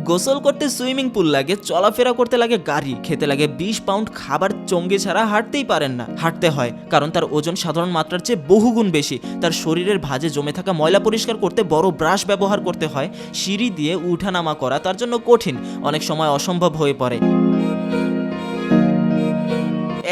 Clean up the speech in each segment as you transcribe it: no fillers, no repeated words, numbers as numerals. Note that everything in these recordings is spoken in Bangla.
গোসল করতে সুইমিং পুল লাগে, চলাফেরা করতে লাগে গাড়ি, খেতে লাগে 20 পাউন্ড খাবার, চঙ্গে ছাড়া হাঁটতেই পারেন না। হাঁটতে হয় কারণ তার ওজন সাধারণ মাত্রার চেয়ে বহুগুণ বেশি। তার শরীরের ভাঁজে জমে থাকা ময়লা পরিষ্কার করতে বড় ব্রাশ ব্যবহার করতে হয়। সিঁড়ি দিয়ে উঠানামা করা তার জন্য কঠিন, অনেক সময় অসম্ভব হয়ে পড়ে।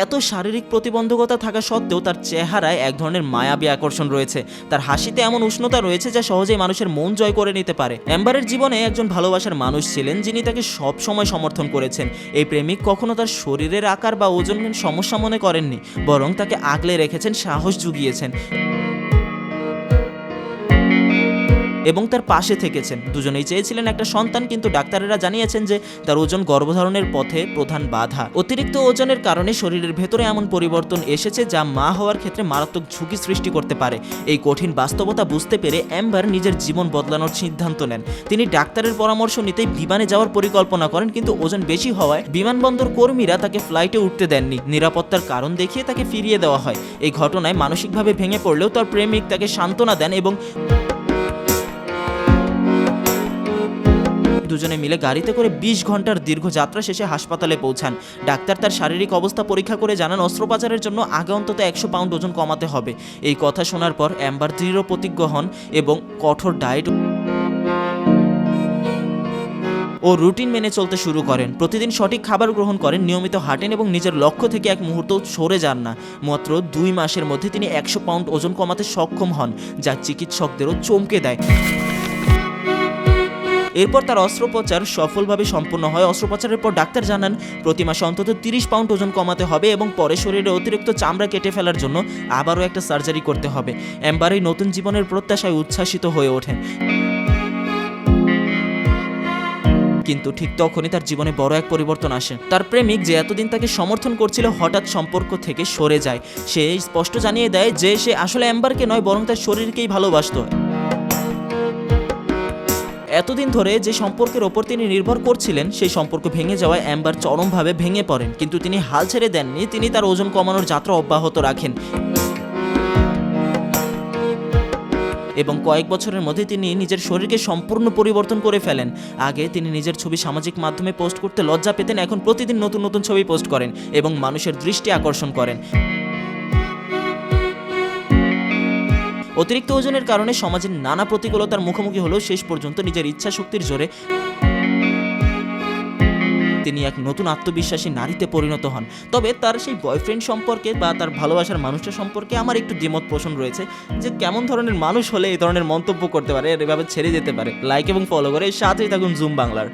এত শারীরিক প্রতিবন্ধকতা থাকা সত্ত্বেও তার চেহারায় এক ধরনের মায়াবী আকর্ষণ রয়েছে। তার হাসিতে এমন উষ্ণতা রয়েছে যা সহজেই মানুষের মন জয় করে নিতে পারে। অ্যাম্বারের জীবনে একজন ভালোবাসার মানুষ ছিলেন যিনি তাকে সব সময় সমর্থন করেছেন। এই প্রেমিক কখনো তার শরীরের আকার বা ওজনের সমস্যা মনে করেননি, বরং তাকে আগলে রেখেছেন, সাহস জুগিয়েছেন এবং তার পাশে থেকেছেন। দুজনেই চেয়েছিলেন একটা সন্তান, কিন্তু ডাক্তারেরা জানিয়েছেন যে তার ওজন গর্ভধারণের পথে প্রধান বাধা। অতিরিক্ত ওজনের কারণে শরীরের ভেতরে এমন পরিবর্তন এসেছে যা মা হওয়ার ক্ষেত্রে মারাত্মক ঝুঁকি সৃষ্টি করতে পারে। এই কঠিন বাস্তবতা বুঝতে পেরে অ্যাম্বার নিজের জীবন বদলানোর সিদ্ধান্ত নেন। তিনি ডাক্তারের পরামর্শ নিতেই বিমানে যাওয়ার পরিকল্পনা করেন, কিন্তু ওজন বেশি হওয়ায় বিমানবন্দর কর্মীরা তাকে ফ্লাইটে উঠতে দেননি। নিরাপত্তার কারণ দেখিয়ে তাকে ফিরিয়ে দেওয়া হয়। এই ঘটনায় মানসিকভাবে ভেঙে পড়লেও তার প্রেমিক তাকে সান্ত্বনা দেন এবং দুজনে মিলে গাড়িতে করে 20 ঘন্টার দীর্ঘ যাত্রা শেষে হাসপাতালে পৌঁছান। ডাক্তার তার শারীরিক অবস্থা পরীক্ষা করে জানান অস্ত্রোপচারের জন্য আগে অন্তত 100 পাউন্ড ওজন কমাতে হবে। এই কথা শোনার পর অ্যাম্বার দৃঢ় প্রতিজ্ঞ হন এবং কঠোর ডায়েট ও রুটিন মেনে চলতে শুরু করেন। প্রতিদিন সঠিক খাবার গ্রহণ করেন, নিয়মিত হাঁটেন এবং নিজের লক্ষ্য থেকে এক মুহূর্ত সরে যান না। মাত্র 2 মাসের মধ্যে তিনি 100 পাউন্ড ওজন কমাতে সক্ষম হন, যা চিকিৎসকদেরও চমকে দেয়। এরপর তার অস্ত্রোপচার সফলভাবে সম্পন্ন হয়। অস্ত্রোপচারের পর ডাক্তার জানান প্রতি মাসে অন্তত 30 পাউন্ড ওজন কমাতে হবে এবং পরে শরীরে অতিরিক্ত চামড়া কেটে ফেলার জন্য আবারও একটা সার্জারি করতে হবে। অ্যাম্বার এই নতুন জীবনের প্রত্যাশায় উচ্ছ্বাসিত হয়ে ওঠেন, কিন্তু ঠিক তখনই তার জীবনে বড় এক পরিবর্তন আসে। তার প্রেমিক যে এতদিন তাকে সমর্থন করছিল হঠাৎ সম্পর্ক থেকে সরে যায়। সে স্পষ্ট জানিয়ে দেয় যে সে আসলে অ্যাম্বারকে নয়, বরং তার শরীরকেই ভালোবাসত। এতদিন ধরে যে সম্পর্কের ওপর তিনি নির্ভর করছিলেন সেই সম্পর্ক ভেঙে যাওয়ায় অ্যাম্বার চরমভাবে ভেঙে পড়েন, কিন্তু তিনি হাল ছেড়ে দেননি। তিনি তার ওজন কমানোর যাত্রা অব্যাহত রাখেন এবং কয়েক বছরের মধ্যে তিনি নিজের শরীরকে সম্পূর্ণ পরিবর্তন করে ফেলেন। আগে তিনি নিজের ছবি সামাজিক মাধ্যমে পোস্ট করতে লজ্জা পেতেন, এখন প্রতিদিন নতুন নতুন ছবি পোস্ট করেন এবং মানুষের দৃষ্টি আকর্ষণ করেন। অতিরিক্ত ওজনের কারণে সমাজের নানা প্রতিকূলতার মুখোমুখি হলেও শেষ পর্যন্ত নিজের ইচ্ছা শক্তির জোরে তিনি এক নতুন আত্মবিশ্বাসী নারীতে পরিণত হন। তবে তার সেই বয়ফ্রেন্ড সম্পর্কে বা তার ভালোবাসার মানুষটা সম্পর্কে আমার একটু দ্বিমত পোষণ রয়েছে, যে কেমন ধরনের মানুষ হলে এই ধরনের মন্তব্য করতে পারে, এভাবে ছেড়ে যেতে পারে। লাইক এবং ফলো করে সাথেই থাকুন জুম বাংলার।